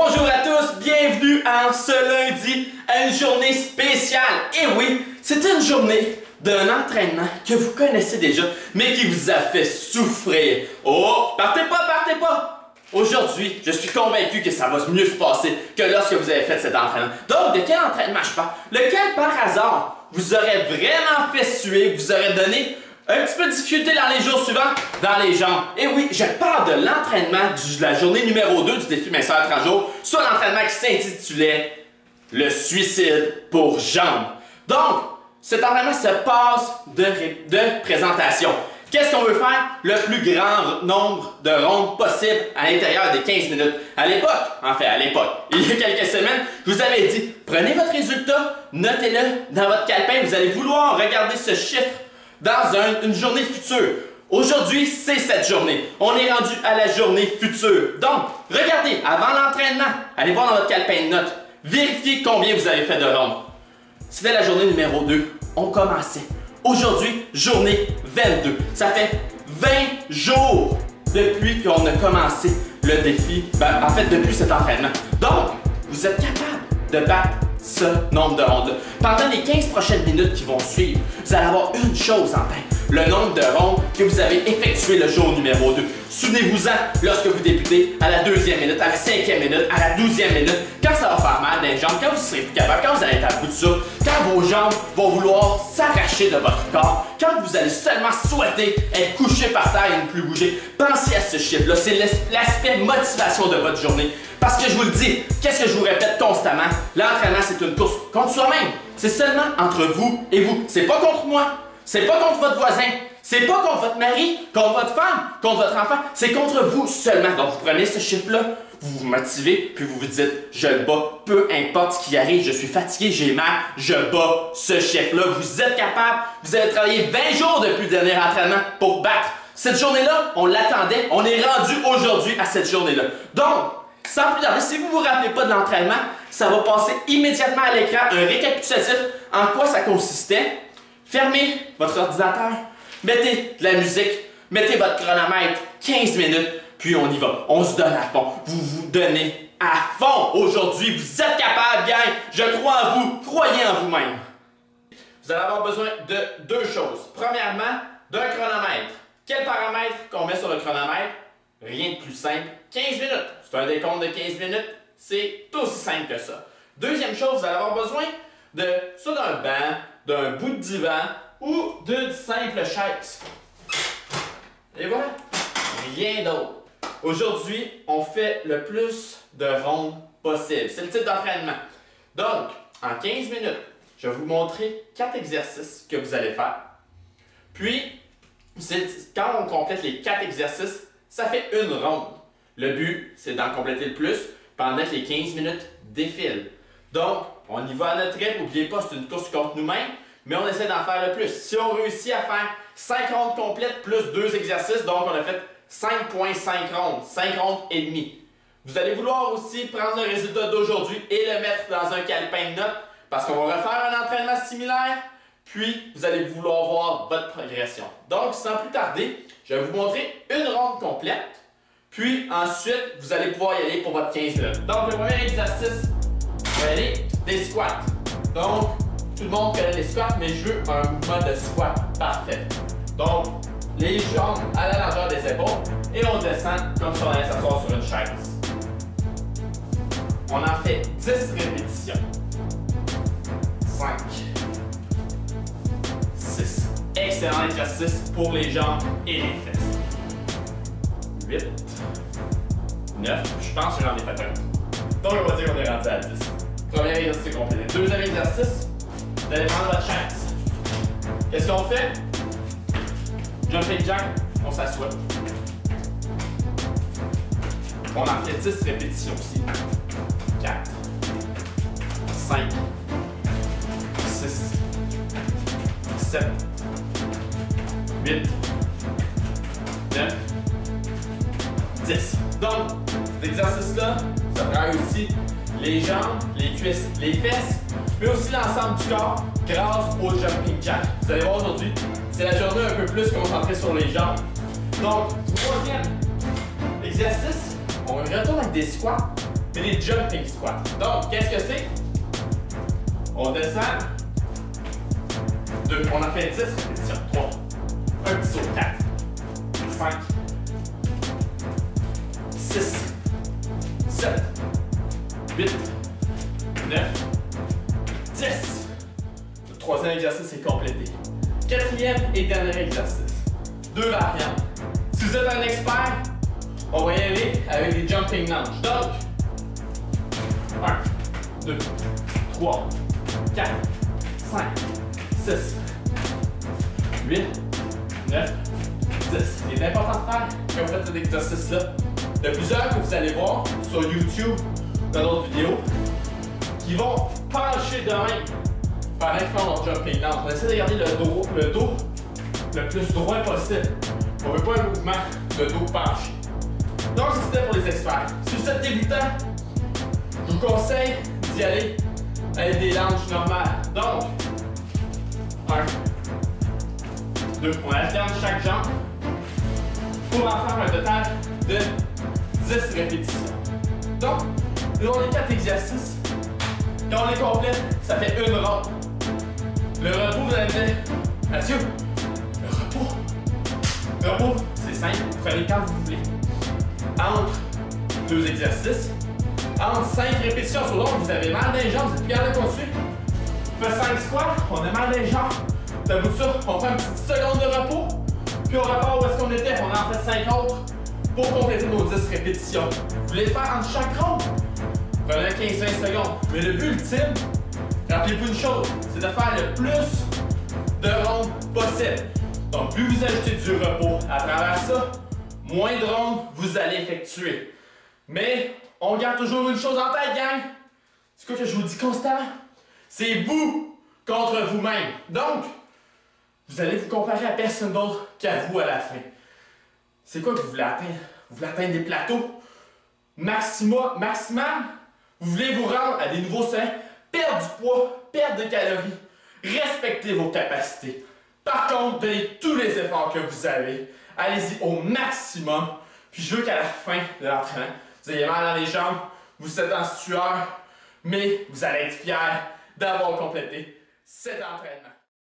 Bonjour à tous, bienvenue en ce lundi à une journée spéciale. Et oui, c'est une journée d'un entraînement que vous connaissez déjà, mais qui vous a fait souffrir. Oh, partez pas, partez pas! Aujourd'hui, je suis convaincu que ça va mieux se passer que lorsque vous avez fait cet entraînement. Donc, de quel entraînement je parle? Lequel, par hasard, vous aurait vraiment fait suer, vous aurait donné un petit peu de difficulté dans les jours suivants, dans les jambes. Et oui, je parle de l'entraînement de la journée numéro 2 du défi minceur à 30 jours, soit l'entraînement qui s'intitulait le suicide pour jambes. Donc, cet entraînement se passe de présentation. Qu'est-ce qu'on veut faire? Le plus grand nombre de rondes possible à l'intérieur des 15 minutes. À l'époque, il y a quelques semaines, je vous avais dit, prenez votre résultat, notez-le dans votre calepin, vous allez vouloir regarder ce chiffre dans une journée future. Aujourd'hui, c'est cette journée. On est rendu à la journée future. Donc, regardez, avant l'entraînement, allez voir dans votre calepin de notes, vérifiez combien vous avez fait de rondes. C'était la journée numéro 2. On commençait. Aujourd'hui, journée 22. Ça fait 20 jours depuis qu'on a commencé le défi, en fait, depuis cet entraînement. Donc, vous êtes capable de battre ce nombre de rondes-là. Pendant les 15 prochaines minutes qui vont suivre, vous allez avoir une chose en tête, le nombre de rondes que vous avez effectué le jour numéro 2. Souvenez-vous-en lorsque vous débutez à la 2e minute, à la 5e minute, à la 12e minute, quand ça va faire mal dans les jambes, quand vous serez plus capable, quand vous allez être à bout de ça, quand vos jambes vont vouloir s'arracher de votre corps, quand vous allez seulement souhaiter être couché par terre et ne plus bouger, pensez à ce chiffre-là. C'est l'aspect motivation de votre journée. Parce que je vous le dis, qu'est-ce que je vous répète constamment? L'entraînement, c'est une course contre soi-même. C'est seulement entre vous et vous. C'est pas contre moi. C'est pas contre votre voisin. C'est pas contre votre mari, contre votre femme, contre votre enfant. C'est contre vous seulement. Donc, vous prenez ce chiffre-là, vous vous motivez, puis vous vous dites, je le bats, peu importe ce qui arrive, je suis fatigué, j'ai mal, je bats ce chiffre-là. Vous êtes capable, vous avez travaillé 20 jours depuis le dernier entraînement pour battre. Cette journée-là, on l'attendait, on est rendu aujourd'hui à cette journée-là. Donc, sans plus tarder, si vous ne vous rappelez pas de l'entraînement, ça va passer immédiatement à l'écran un récapitulatif en quoi ça consistait. Fermez votre ordinateur, mettez de la musique, mettez votre chronomètre, 15 minutes, puis on y va. On se donne à fond. Vous vous donnez à fond aujourd'hui. Vous êtes capable, gang. Je crois en vous. Croyez en vous-même. Vous allez avoir besoin de deux choses. Premièrement, d'un chronomètre. Quel paramètre qu'on met sur le chronomètre? Rien de plus simple, 15 minutes. C'est un décompte de 15 minutes, c'est aussi simple que ça. Deuxième chose, vous allez avoir besoin soit d'un banc, d'un bout de divan ou d'une simple chaise. Et voilà, rien d'autre. Aujourd'hui, on fait le plus de rondes possible. C'est le type d'entraînement. Donc, en 15 minutes, je vais vous montrer 4 exercices que vous allez faire. Puis, quand on complète les 4 exercices, ça fait une ronde. Le but, c'est d'en compléter le plus pendant que les 15 minutes défilent. Donc, on y va à notre rythme. N'oubliez pas, c'est une course contre nous-mêmes, mais on essaie d'en faire le plus. Si on réussit à faire 5 rondes complètes plus 2 exercices, donc on a fait 5,5 rondes, 5 rondes et demie. Vous allez vouloir aussi prendre le résultat d'aujourd'hui et le mettre dans un calepin de notes parce qu'on va refaire un entraînement similaire, puis vous allez vouloir voir votre progression. Donc, sans plus tarder, je vais vous montrer une ronde complète, puis ensuite, vous allez pouvoir y aller pour votre 15 minutes. Donc, le premier exercice, je vais aller des squats. Donc, tout le monde connaît les squats, mais je veux un mouvement de squat parfait. Donc, les jambes à la largeur des épaules et on descend comme si on allait s'asseoir sur une chaise. On en fait 10 répétitions. 5. 6. Excellent exercice pour les jambes et les fesses. 8. 9. Je pense que j'en ai fait un. Donc, on va dire qu'on est rendu à 10. Premier exercice complet. Deuxième exercice, vous allez prendre votre chaise. Qu'est-ce qu'on fait? Jumping jack, on s'assoit. On en fait 10 répétitions aussi. 4. 5. 6. 7. 8. 9. 10. Donc, cet exercice-là, ça travaille aussi les jambes, les cuisses, les fesses, mais aussi l'ensemble du corps grâce au jumping jack. Vous allez voir aujourd'hui, c'est la journée un peu plus concentrée sur les jambes. Donc, troisième exercice, on retourne avec des squats, c'est des jumping squats. Donc, qu'est-ce que c'est? On descend. 2, on en fait 10 répétitions. 3, un petit saut. 4, 5, 6, 7, 8, 9, 10. Le troisième exercice est complété. Quatrième et dernier exercice. 2 variantes. Si vous êtes un expert, on va y aller avec des jumping lunges. Donc, 1, 2, 3, 4, 5, 6, 8, 9, 10. Il est important de faire quand vous faites cet exercice-là. Il y a plusieurs que vous allez voir sur YouTube, dans d'autres vidéos, qui vont pencher de même pendant qu'ils font leur jumping lunge. On essaie de garder le dos le plus droit possible. On ne veut pas un mouvement de dos penché. Donc, c'était pour les experts. Si vous êtes débutant, je vous conseille d'y aller avec des lunges normales. Donc, 1, 2, on alterne chaque jambe pour en faire un total de 10 répétitions. Donc, là, on a 4 exercices. Quand on les complète, ça fait une ronde. Le repos, vous allez me dire, Mathieu, le repos, c'est simple, prenez quand vous voulez. Entre 2 exercices, entre 5 répétitions sur l'autre, vous avez mal dans les jambes, vous êtes plus capable de continuer. On fait 5 squats, on a mal dans les jambes. Au bout de ça, on prend une petite seconde de repos, puis on repart où est-ce qu'on était, on en fait 5 autres pour compléter nos 10 répétitions. Vous voulez le faire entre chaque ronde? Prenez 15-20 secondes. Mais le but ultime, rappelez-vous une chose, c'est de faire le plus de rondes possible. Donc, plus vous ajoutez du repos à travers ça, moins de rondes vous allez effectuer. Mais, on garde toujours une chose en tête, gang. C'est quoi que je vous dis constamment? C'est vous contre vous-même. Donc, vous allez vous comparer à personne d'autre qu'à vous à la fin. C'est quoi que vous voulez atteindre? Vous voulez atteindre des plateaux maximum? Vous voulez vous rendre à des nouveaux sommets, perdre du poids, perdre des calories, respecter vos capacités. Par contre, donnez tous les efforts que vous avez. Allez-y au maximum. Puis je veux qu'à la fin de l'entraînement, vous ayez mal dans les jambes, vous êtes en sueur, mais vous allez être fiers d'avoir complété cet entraînement.